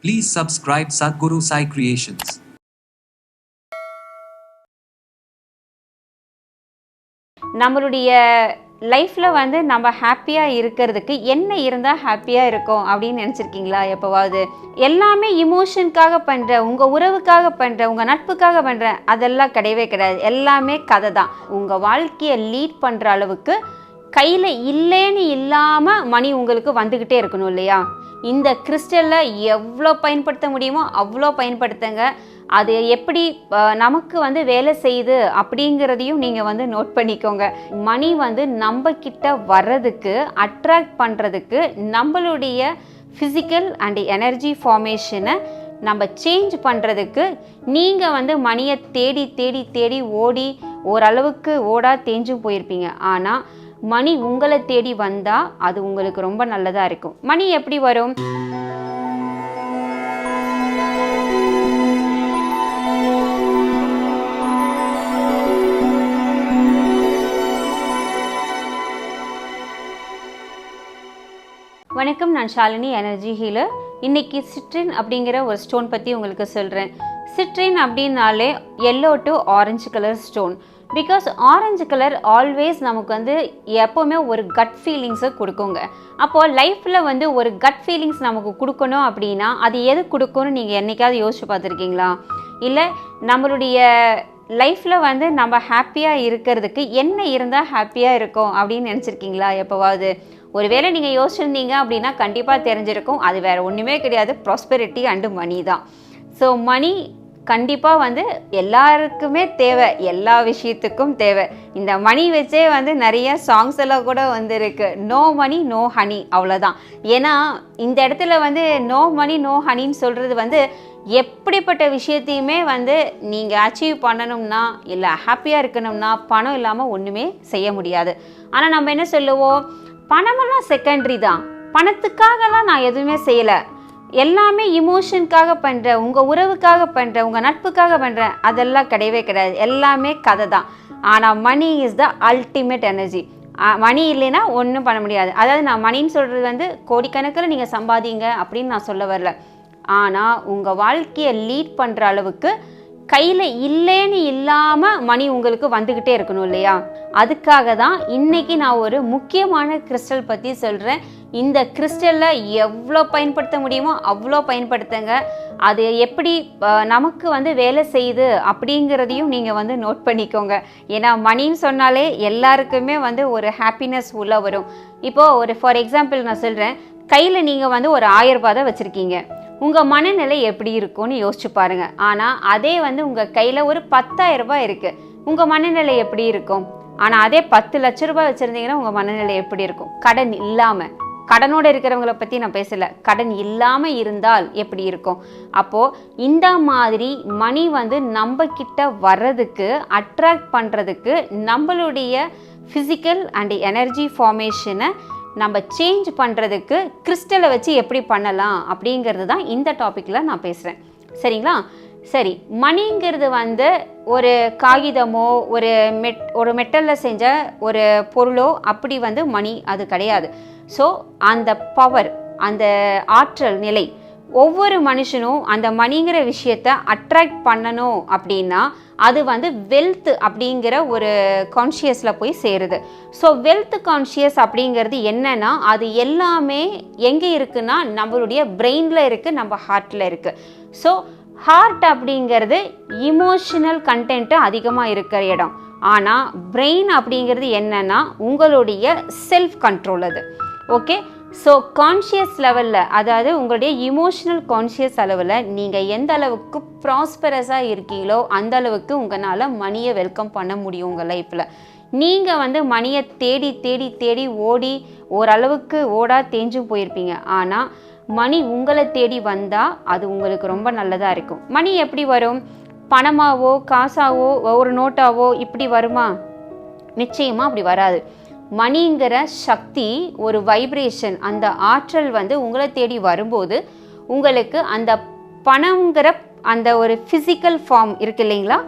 Please subscribe Sadhguru Sai Creations. நம்மளுடைய லைஃப்பில் வந்து நம்ம ஹாப்பியாக இருக்கிறதுக்கு என்ன இருந்தால் ஹாப்பியாக இருக்கும் அப்படின்னு நினச்சிருக்கீங்களா? எப்போவாவது எல்லாமே இமோஷனுக்காக பண்ணுற, உங்கள் உறவுக்காக பண்ணுற, உங்கள் நட்புக்காக பண்ணுற, அதெல்லாம் கிடையவே கிடையாது. எல்லாமே கதை தான். உங்கள் வாழ்க்கையை லீட் பண்ணுற அளவுக்கு கையில் இல்லைன்னு இல்லாமல் மணி உங்களுக்கு வந்துக்கிட்டே இருக்கணும் இல்லையா? இந்த கிறிஸ்டலில் எவ்வளோ பயன்படுத்த முடியுமோ அவ்வளோ பயன்படுத்துங்க. அது எப்படி நமக்கு வந்து வேலை செய்யுது அப்படிங்கிறதையும் நீங்கள் வந்து நோட் பண்ணிக்கோங்க. மணி வந்து நம்ம கிட்ட வர்றதுக்கு, அட்ராக்ட் பண்ணுறதுக்கு, நம்மளுடைய ஃபிசிக்கல் அண்ட் எனர்ஜி ஃபார்மேஷனை நம்ம சேஞ்ச் பண்ணுறதுக்கு நீங்கள் வந்து மணியை தேடி தேடி தேடி ஓடி ஓரளவுக்கு ஓடா தேஞ்சும் போயிருப்பீங்க. ஆனால் மணி உங்களை தேடி வந்தால் அது உங்களுக்கு ரொம்ப நல்லதாக இருக்கும். மணி எப்படி வரும்? வணக்கம், நான் ஷாலினி, எனர்ஜி ஹீலர். இன்னைக்கு சிட்ரின் அப்படிங்கிற ஒரு ஸ்டோன் பற்றி உங்களுக்கு சொல்கிறேன். சிட்ரின் அப்படின்னாலே yellow to orange colour stone. Because orange colour always நமக்கு வந்து எப்போவுமே ஒரு கட் ஃபீலிங்ஸை கொடுக்குங்க. அப்போது லைஃப்பில் வந்து ஒரு கட் ஃபீலிங்ஸ் நமக்கு கொடுக்கணும் அப்படின்னா அது எது கொடுக்கும்னு நீங்கள் என்றைக்காவது யோசிச்சு பார்த்துருக்கீங்களா? இல்லை நம்மளுடைய லைஃப்பில் வந்து நம்ம ஹாப்பியாக இருக்கிறதுக்கு என்ன இருந்தால் ஹாப்பியாக இருக்கும் அப்படின்னு நினச்சிருக்கீங்களா? எப்போவாவது ஒருவேளை நீங்கள் யோசிச்சிருந்தீங்க அப்படின்னா கண்டிப்பாக தெரிஞ்சிருக்கும். அது வேறு ஒன்றுமே கிடையாது, ப்ராஸ்பெரிட்டி அண்டு மணி தான். ஸோ மணி கண்டிப்பாக வந்து எல்லாருக்குமே தேவை, எல்லா விஷயத்துக்கும் தேவை. இந்த மணி வச்சே வந்து நிறைய சாங்ஸ் எல்லாம் கூட வந்து இருக்கு. நோ மணி நோ ஹனி, அவ்வளோதான். ஏன்னா இந்த இடத்துல வந்து நோ மணி நோ ஹனின்னு சொல்கிறது வந்து எப்படிப்பட்ட விஷயத்தையுமே வந்து நீங்கள் அச்சீவ் பண்ணணும்னா, இல்லை ஹாப்பியாக இருக்கணும்னா பணம் இல்லாமல் ஒன்றுமே செய்ய முடியாது. ஆனால் நம்ம என்ன சொல்லுவோம், பணமெல்லாம் செகண்டரி தான், பணத்துக்காகலாம் நான் எதுவுமே செய்யலை, எல்லாமே இமோஷனுக்காக பண்ணுற, உங்கள் உறவுக்காக பண்ணுற, உங்கள் நட்புக்காக பண்ணுற, அதெல்லாம் கிடையவே கிடையாது. எல்லாமே கதை தான். ஆனால் money is the ultimate energy. Money இல்லைன்னா ஒன்றும் பண்ண முடியாது. அதாவது நான் மணின்னு சொல்கிறது வந்து கோடிக்கணக்கில் நீங்கள் சம்பாதிங்க அப்படின்னு நான் சொல்ல வரல. ஆனால் உங்கள் வாழ்க்கையை லீட் பண்ணுற அளவுக்கு கையில் இல்லைன்னு இல்லாமல் மணி உங்களுக்கு வந்துக்கிட்டே இருக்கணும் இல்லையா? அதுக்காக தான் இன்றைக்கி நான் ஒரு முக்கியமான கிறிஸ்டல் பற்றி சொல்கிறேன். இந்த கிறிஸ்டலில் எவ்வளோ பயன்படுத்த முடியுமோ அவ்வளோ பயன்படுத்துங்க. அது எப்படி நமக்கு வந்து வேலை செய்யுது அப்படிங்கிறதையும் நீங்கள் வந்து நோட் பண்ணிக்கோங்க. ஏன்னா மணின்னு சொன்னாலே எல்லாருக்குமே வந்து ஒரு ஹாப்பினஸ் உள்ளே வரும். இப்போது ஒரு ஃபார் எக்ஸாம்பிள் நான் சொல்கிறேன், கையில் நீங்கள் வந்து ஒரு 1000 ரூபாய் தான் வச்சுருக்கீங்க. உங்கள் மனநிலை எப்படி இருக்கும்னு யோசிச்சு பாருங்கள். ஆனால் அதே வந்து உங்கள் கையில் ஒரு 10,000 ரூபாய் இருக்குது, உங்கள் மனநிலை எப்படி இருக்கும்? ஆனால் அதே 10 லட்ச ரூபாய் வச்சுருந்தீங்கன்னா உங்கள் மனநிலை எப்படி இருக்கும்? கடன் இல்லாமல், கடனோடு இருக்கிறவங்கள பற்றி நான் பேசலை, கடன் இல்லாமல் இருந்தால் எப்படி இருக்கும்? அப்போது இந்த மாதிரி மணி வந்து நம்ம கிட்ட வர்றதுக்கு, அட்ராக்ட் பண்ணுறதுக்கு, நம்மளுடைய ஃபிசிக்கல் அண்ட் எனர்ஜி ஃபார்மேஷனை நம்ம சேஞ்ச் பண்ணுறதுக்கு கிறிஸ்டலை வச்சு எப்படி பண்ணலாம் அப்படிங்கிறது தான் இந்த டாப்பிக்கில் நான் பேசுகிறேன். சரிங்களா? சரி, மணிங்கிறது வந்து ஒரு காகிதமோ ஒரு மெட்டலில் செஞ்ச ஒரு பொருளோ அப்படி வந்து மணி அது கிடையாது. ஸோ அந்த பவர், அந்த ஆற்றல் நிலை, ஒவ்வொரு மனுஷனும் அந்த மணிங்கிற விஷயத்தை அட்ராக்ட் பண்ணணும் அப்படின்னா அது வந்து வெல்த் அப்படிங்கிற ஒரு கான்ஷியஸில் போய் சேருது. ஸோ வெல்த் கான்ஷியஸ் அப்படிங்கிறது என்னன்னா, அது எல்லாமே எங்கே இருக்குன்னா நம்மளுடைய பிரெயினில் இருக்குது, நம்ம ஹார்ட்டில் இருக்குது. ஸோ ஹார்ட் அப்படிங்கிறது இமோஷனல் கண்டென்ட்டு அதிகமாக இருக்கிற இடம். ஆனால் பிரெயின் அப்படிங்கிறது என்னன்னா உங்களுடைய செல்ஃப் கண்ட்ரோல் அது. ஓகே, ஸோ கான்ஷியஸ் லெவலில், அதாவது உங்களுடைய இமோஷனல் கான்ஷியஸ் அளவில் நீங்கள் எந்த அளவுக்கு ப்ராஸ்பரஸாக இருக்கீங்களோ அந்த அளவுக்கு உங்களால் மணியை வெல்கம் பண்ண முடியும் உங்கள் லைஃப்பில். நீங்கள் வந்து மணியை தேடி தேடி தேடி ஓடி ஓரளவுக்கு ஓடா தேஞ்சும் போயிருப்பீங்க. ஆனால் மணி உங்களை தேடி வந்தால் அது உங்களுக்கு ரொம்ப நல்லதாக இருக்கும். மணி எப்படி வரும்? பணமாவோ காசாவோ ஒரு நோட்டாவோ இப்படி வருமா? நிச்சயமாக அப்படி வராது. மணிங்கிற சக்தி ஒரு வைப்ரேஷன், அந்த ஆற்றல் வந்து உங்களை தேடி வரும்போது உங்களுக்கு அந்த பணங்கிற அந்த ஒரு ஃபிசிக்கல் ஃபார்ம் இருக்கு இல்லைங்களா?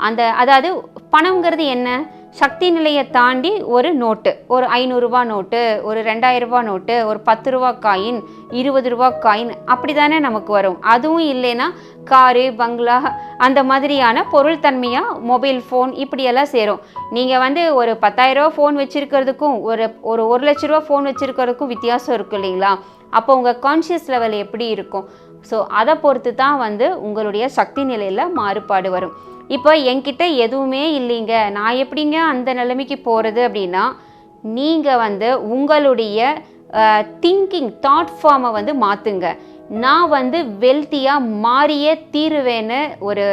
அந்த அதாவது பணங்கிறது என்ன? சக்தி நிலையை தாண்டி ஒரு நோட்டு, ஒரு 500 ரூபா நோட்டு, ஒரு 2000 ரூபா நோட்டு, ஒரு 10 ரூபா காயின், 20 ரூபா காயின் அப்படி தானே நமக்கு வரும். அதுவும் இல்லைன்னா காரு, பங்களா அந்த மாதிரியான பொருள் தன்மையாக மொபைல் ஃபோன் இப்படியெல்லாம் சேரும். நீங்கள் வந்து ஒரு 10,000 ரூபா ஃபோன் வச்சுருக்கிறதுக்கும் ஒரு 1 லட்ச ரூபா ஃபோன் வச்சுருக்கிறதுக்கும் வித்தியாசம் இருக்கும் இல்லைங்களா? அப்போ உங்கள் கான்ஷியஸ் லெவல் எப்படி இருக்கும்? ஸோ அதை பொறுத்து தான் வந்து உங்களுடைய சக்தி நிலையில் மாறுபாடு வரும். இப்போ என்கிட்ட எதுவுமே இல்லைங்க, நான் எப்படிங்க அந்த நிலைமைக்கு போகிறது அப்படின்னா, நீங்கள் வந்து உங்களுடைய திங்கிங் தாட் ஃபார்மை வந்து மாற்றுங்க. நான் வந்து வெல்த்தியாக மாறியே தீருவேன்னு ஒரு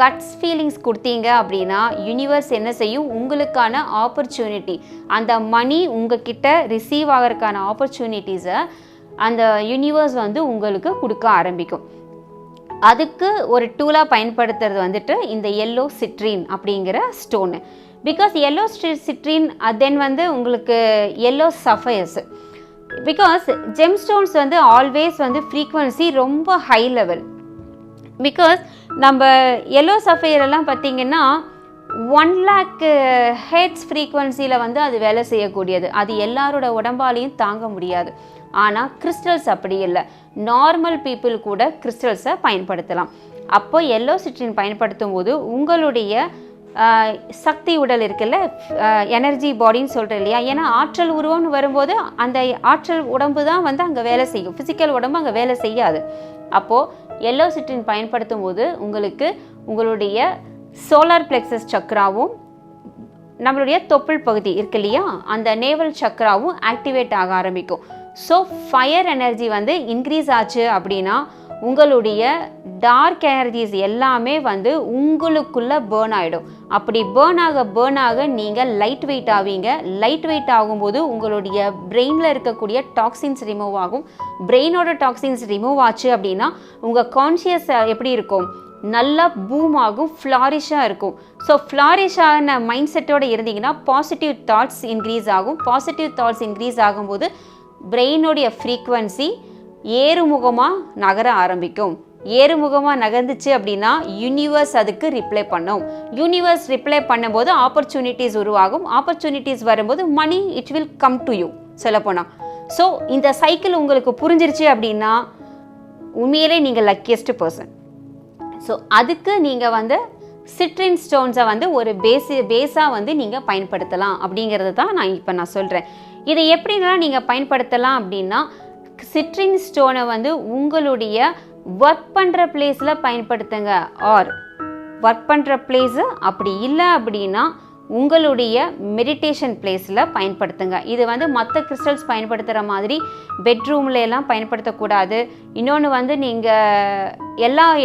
கட்ஸ் ஃபீலிங்ஸ் கொடுத்தீங்க அப்படின்னா யூனிவர்ஸ் என்ன செய்யும், உங்களுக்கான ஆப்பர்ச்சுனிட்டி, அந்த மணி உங்ககிட்ட ரிசீவ் ஆகிறதுக்கான ஆப்பர்ச்சுனிட்டிஸை அந்த யூனிவர்ஸ் வந்து உங்களுக்கு கொடுக்க ஆரம்பிக்கும். அதுக்கு ஒரு டூலாக பயன்படுத்துறது வந்துட்டு இந்த எல்லோ சிட்ரின் அப்படிங்கிற ஸ்டோனு. பிகாஸ் எல்லோ சிட்ரின் தென் வந்து உங்களுக்கு எல்லோ சஃபயர்ஸ். பிகாஸ் ஜெம் ஸ்டோன்ஸ் வந்து ஆல்வேஸ் வந்து ஃப்ரீக்வன்சி ரொம்ப ஹை லெவல். பிகாஸ் நம்ம எல்லோ சஃபையரெல்லாம் பார்த்திங்கன்னா 1 lakh ஹெர்ட்ஸ் ஃப்ரீக்வன்சியில் வந்து அது வேலை செய்யக்கூடியது. அது எல்லாரோட உடம்பாலையும் தாங்க முடியாது. ஆனால் கிறிஸ்டல்ஸ் அப்படி இல்லை, நார்மல் பீப்புள் கூட கிறிஸ்டல்ஸை பயன்படுத்தலாம். அப்போ எல்லோ சிட்ரின் பயன்படுத்தும் போது உங்களுடைய சக்தி உடல் இருக்குல்ல, எனர்ஜி பாடின்னு சொல்கிறேன் இல்லையா, ஏன்னா ஆற்றல் உருவம்னு வரும்போது அந்த ஆற்றல் உடம்பு தான் வந்து அங்கே வேலை செய்யும், ஃபிசிக்கல் உடம்பு அங்கே வேலை செய்யாது. அப்போது எல்லோ சிட்ரின் பயன்படுத்தும் போது உங்களுக்கு உங்களுடைய சோலார் பிளெக்ஸஸ் சக்ராவும் நம்மளுடைய தொப்புள் பகுதி இருக்கு இல்லையா, அந்த நேவல் சக்ராவும் ஆக்டிவேட் ஆக ஆரம்பிக்கும். ஸோ ஃபயர் எனர்ஜி வந்து இன்க்ரீஸ் ஆச்சு அப்படின்னா உங்களுடைய டார்க் எனர்ஜிஸ் எல்லாமே வந்து உங்களுக்குள்ளே பேர்ன் ஆகிடும். அப்படி பேர்ன் ஆக நீங்கள் லைட் வெயிட் ஆவீங்க. லைட் வெயிட் ஆகும்போது உங்களுடைய பிரெயினில் இருக்கக்கூடிய டாக்ஸின்ஸ் ரிமூவ் ஆகும். பிரெயினோட டாக்ஸின்ஸ் ரிமூவ் ஆச்சு அப்படின்னா உங்கள் கான்ஷியஸ் எப்படி இருக்கும், நல்லா பூம் ஆகும், ஃப்ளாரிஷாக இருக்கும். ஸோ ஃப்ளாரிஷான மைண்ட் செட்டோடு இருந்தீங்கன்னா பாசிட்டிவ் தாட்ஸ் இன்க்ரீஸ் ஆகும். பாசிட்டிவ் தாட்ஸ் இன்க்ரீஸ் ஆகும்போது பிரெயினுடைய ஃப்ரீக்வன்சி ஏறுமுகமாக நகர ஆரம்பிக்கும். ஏறுமுகமாக நகர்ந்துச்சு அப்படின்னா யூனிவர்ஸ் அதுக்கு ரிப்ளை பண்ணும். யூனிவர்ஸ் ரிப்ளை பண்ணும்போது ஆப்பர்ச்சுனிட்டிஸ் உருவாகும். ஆப்பர்ச்சுனிட்டிஸ் வரும்போது money it will come to you சொல்லப்போனால். ஸோ இந்த சைக்கிள் உங்களுக்கு புரிஞ்சிருச்சு அப்படின்னா உண்மையிலே நீங்கள் லக்கியஸ்ட் பர்சன். ஸோ அதுக்கு நீங்கள் வந்து சிட்ரின் ஸ்டோன்ஸை வந்து ஒரு பேஸாக வந்து நீங்கள் பயன்படுத்தலாம் அப்படிங்கிறது தான் நான் சொல்கிறேன். இதை எப்படின்னா நீங்கள் பயன்படுத்தலாம் அப்படின்னா, சிட்ரின் ஸ்டோனை வந்து உங்களுடைய ஒர்க் பண்ணுற பிளேஸில் பயன்படுத்துங்க. ஆர் ஒர்க் பண்ணுற பிளேஸு அப்படி இல்லை அப்படின்னா உங்களுடைய மெடிடேஷன் பிளேஸில் பயன்படுத்துங்க. இது வந்து மற்ற கிறிஸ்டல்ஸ் பயன்படுத்துகிற மாதிரி பெட்ரூம்ல எல்லாம் பயன்படுத்தக்கூடாது. இன்னொன்று வந்து நீங்கள்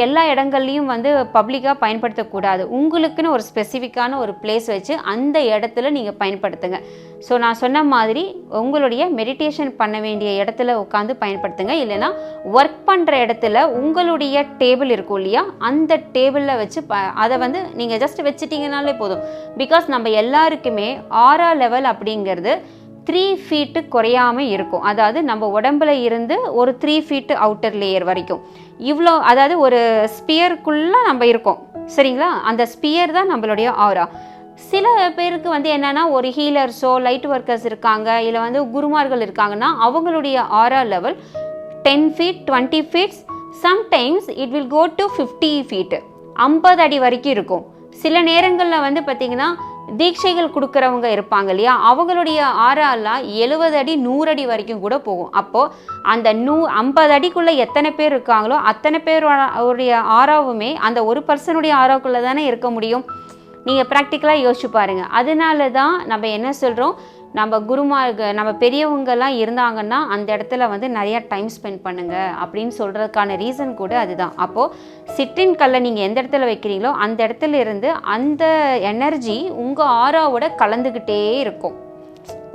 எல்லா இடங்கள்லையும் வந்து பப்ளிக்காக பயன்படுத்தக்கூடாது. உங்களுக்குன்னு ஒரு ஸ்பெசிஃபிக்கான ஒரு பிளேஸ் வச்சு அந்த இடத்துல நீங்கள் பயன்படுத்துங்க. ஸோ நான் சொன்ன மாதிரி உங்களுடைய மெடிடேஷன் பண்ண வேண்டிய இடத்துல உட்காந்து பயன்படுத்துங்க. இல்லைன்னா ஒர்க் பண்ணுற இடத்துல உங்களுடைய டேபிள் இருக்கும் இல்லையா, அந்த டேபிளில் வச்சு அதை வந்து நீங்கள் ஜஸ்ட் வச்சுட்டிங்கனாலே போதும். பிகாஸ் நம்ம எல்லாருக்குமே ஆரா லெவல் அப்படிங்கிறது 3 feet குறையாமல் இருக்கும். அதாவது நம்ம உடம்புல இருந்து ஒரு 3 feet அவுட்டர் லேயர் வரைக்கும் இவ்வளோ, அதாவது ஒரு ஸ்பியருக்குள்ளே நம்ம இருக்கோம் சரிங்களா. அந்த ஸ்பியர் தான் நம்மளுடைய ஆரா. சில பேருக்கு வந்து என்னென்னா ஒரு ஹீலர்ஸோ லைட் ஒர்க்கர்ஸ் இருக்காங்க, இல்லை வந்து குருமார்கள் இருக்காங்கன்னா அவங்களுடைய aura level 10 feet 20 feet, sometimes it will go to 50 feet 50 அடி வரைக்கும் இருக்கும். சில நேரங்களில் வந்து பார்த்திங்கன்னா தீட்சைகள் கொடுக்குறவங்க இருப்பாங்க இல்லையா, அவங்களுடைய ஆறாலாம் 70 அடி 100 அடி வரைக்கும் கூட போகும். அப்போது அந்த 50 அடிக்குள்ளே எத்தனை பேர் இருக்காங்களோ அத்தனை பேருடைய ஆறாவுமே அந்த ஒரு பர்சனுடைய ஆறாவுக்குள்ளே தானே இருக்க முடியும். நீங்கள் ப்ராக்டிக்கலாக யோசிச்சு பாருங்கள். அதனால தான் நம்ம என்ன சொல்கிறோம், நம்ம குருமார்கள் நம்ம பெரியவங்கெல்லாம் இருந்தாங்கன்னா அந்த இடத்துல வந்து நிறையா டைம் ஸ்பெண்ட் பண்ணுங்கள் அப்படின்னு சொல்கிறதுக்கான ரீசன் கூட அதுதான். அப்போது சிட்ரின் கல்லை நீங்கள் எந்த இடத்துல வைக்கிறீங்களோ அந்த இடத்துல இருந்து அந்த எனர்ஜி உங்கள் ஆராவோட கலந்துக்கிட்டே இருக்கும்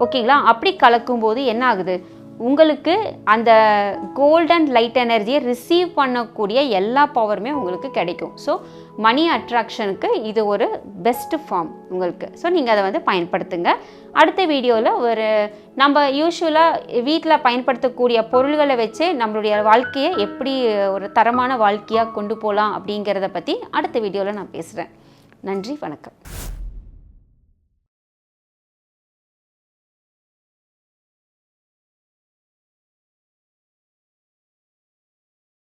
ஓகேங்களா. அப்படி கலக்கும்போது என்ன ஆகுது, உங்களுக்கு அந்த கோல்டன் லைட் எனர்ஜியை ரிசீவ் பண்ணக்கூடிய எல்லா பவருமே உங்களுக்கு கிடைக்கும். ஸோ மணி அட்ராக்ஷனுக்கு இது ஒரு பெஸ்ட் ஃபார்ம் உங்களுக்கு. ஸோ நீங்கள் அதை வந்து பயன்படுத்துங்க. அடுத்த வீடியோவில் ஒரு நம்ம யூஸ்வலாக வீட்டில் பயன்படுத்தக்கூடிய பொருள்களை வச்சு நம்மளுடைய வாழ்க்கையை எப்படி ஒரு தரமான வாழ்க்கையாக கொண்டு போகலாம் அப்படிங்கிறத பற்றி அடுத்த வீடியோவில் நான் பேசுகிறேன். நன்றி, வணக்கம்.